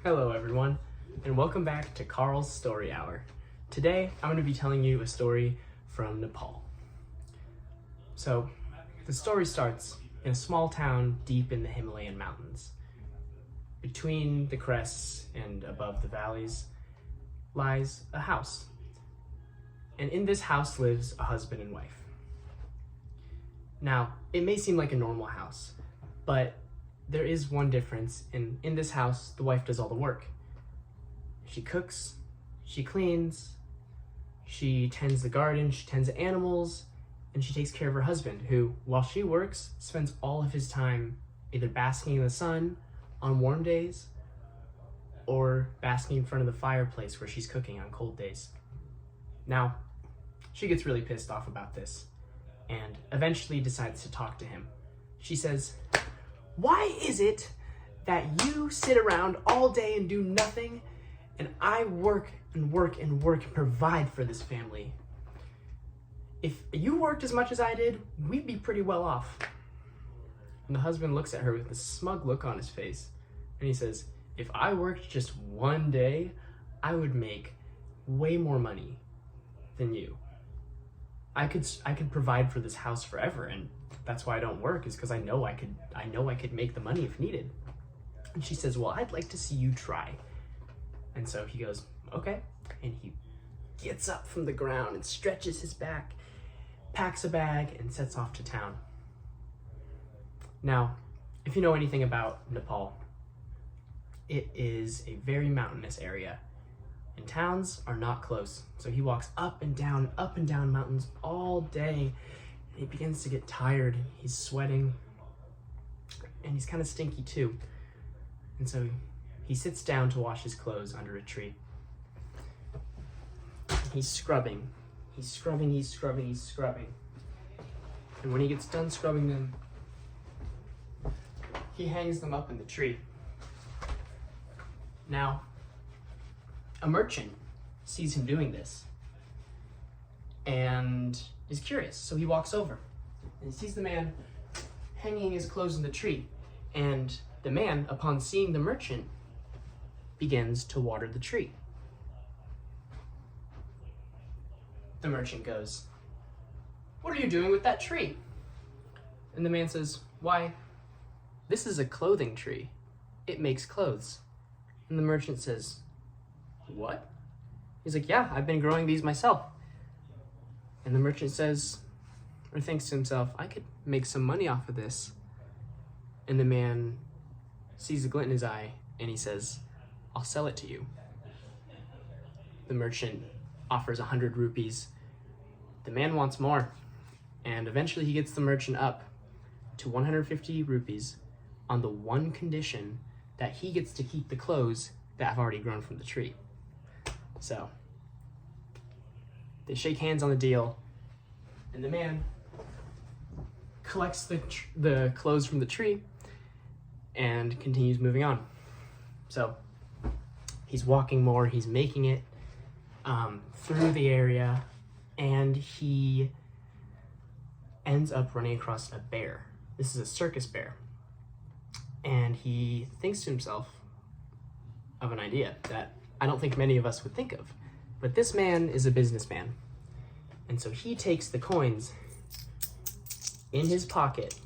Hello everyone, and welcome back to Carl's Story Hour. Today, I'm going to be telling you a story from Nepal. So, the story starts in a small town deep in the Himalayan mountains. Between the crests and above the valleys lies a house. And in this house lives a husband and wife. Now, it may seem like a normal house, but there is one difference. In this house, the wife does all the work. She cooks, she cleans, she tends the garden, she tends the animals, and she takes care of her husband, who, while she works, spends all of his time either basking in the sun on warm days or basking in front of the fireplace where she's cooking on cold days. Now, she gets really pissed off about this and eventually decides to talk to him. She says, "Why is it that you sit around all day and do nothing, and I work and work and work and provide for this family? If you worked as much as I did, we'd be pretty well off." And the husband looks at her with a smug look on his face, and he says, "If I worked just one day, I would make way more money than you. I could provide for this house forever, and that's why I don't work, is because I know I could make the money if needed." And she says, "Well, I'd like to see you try." And so he goes, "Okay." And he gets up from the ground and stretches his back, packs a bag, and sets off to town. Now, if you know anything about Nepal, it is a very mountainous area, and towns are not close. So he walks up and down mountains all day. He begins to get tired, he's sweating, and he's kind of stinky too. And so he sits down to wash his clothes under a tree. He's scrubbing. And when he gets done scrubbing them, he hangs them up in the tree. Now, a merchant sees him doing this and is curious, so he walks over and sees the man hanging his clothes in the tree. And the man, upon seeing the merchant, begins to water the tree. The merchant goes, "What are you doing with that tree?" And the man says, "Why, this is a clothing tree. It makes clothes." And the merchant says, "What?" He's like, "Yeah, I've been growing these myself." And the merchant says, or thinks to himself, "I could make some money off of this." And the man sees a glint in his eye and he says, "I'll sell it to you." The merchant offers 100 rupees. The man wants more, and eventually he gets the merchant up to 150 rupees on the one condition that he gets to keep the clothes that have already grown from the tree. So they shake hands on the deal, and the man collects the clothes from the tree and continues moving on. So he's walking more, he's making it through the area, and he ends up running across a bear. This is a circus bear. And he thinks to himself of an idea that I don't think many of us would think of. But this man is a businessman. And so he takes the coins in his pocket,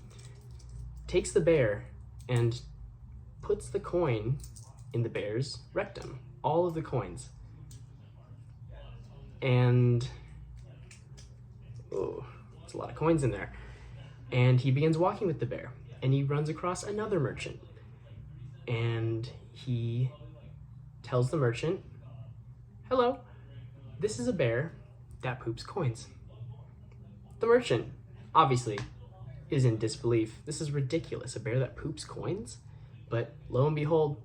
takes the bear, and puts the coin in the bear's rectum. All of the coins. And, oh, there's a lot of coins in there. And he begins walking with the bear. And he runs across another merchant. And he tells the merchant, "Hello, this is a bear that poops coins." The merchant, obviously, is in disbelief. This is ridiculous, a bear that poops coins? But lo and behold,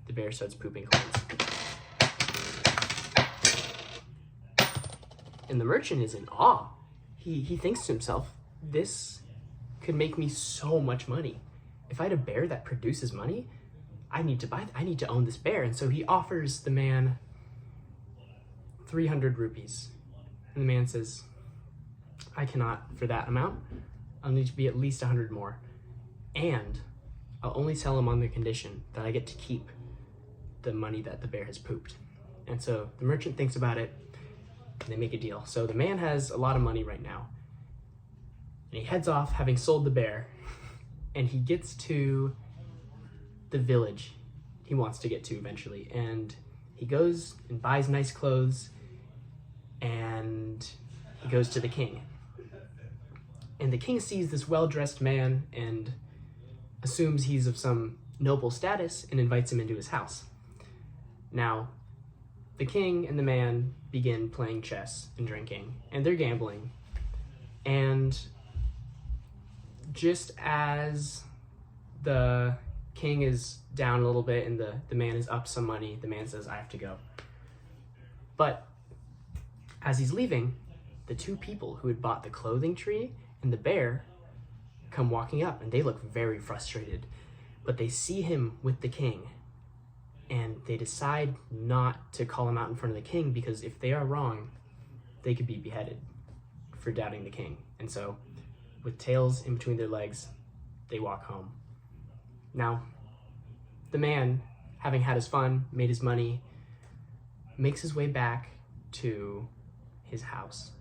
the bear starts pooping coins. And the merchant is in awe. He thinks to himself, this could make me so much money. If I had a bear that produces money, I need to own this bear. And so he offers the man 300 rupees. And the man says, "I cannot for that amount. I'll need to be at least 100 more. And I'll only sell them on the condition that I get to keep the money that the bear has pooped. And so the merchant thinks about it, and they make a deal. So the man has a lot of money right now, and he heads off having sold the bear, and he gets to the village he wants to get to eventually, and he goes and buys nice clothes, and he goes to the king. And the king sees this well-dressed man and assumes he's of some noble status and invites him into his house. Now, the king and the man begin playing chess and drinking, and they're gambling. And just as the king is down a little bit and the man is up some money, the man says, I have to go. But as he's leaving, the two people who had bought the clothing tree and the bear come walking up, and they look very frustrated. But they see him with the king, and they decide not to call him out in front of the king, because if they are wrong, they could be beheaded for doubting the king. And so, with tails in between their legs, they walk home. Now, the man, having had his fun, made his money, makes his way back to his house.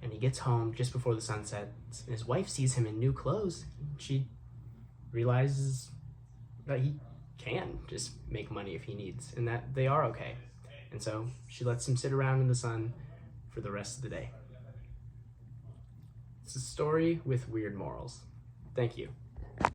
And he gets home just before the sun sets, and his wife sees him in new clothes. She realizes that he can just make money if he needs, and that they are okay. And so she lets him sit around in the sun for the rest of the day. It's a story with weird morals. Thank you.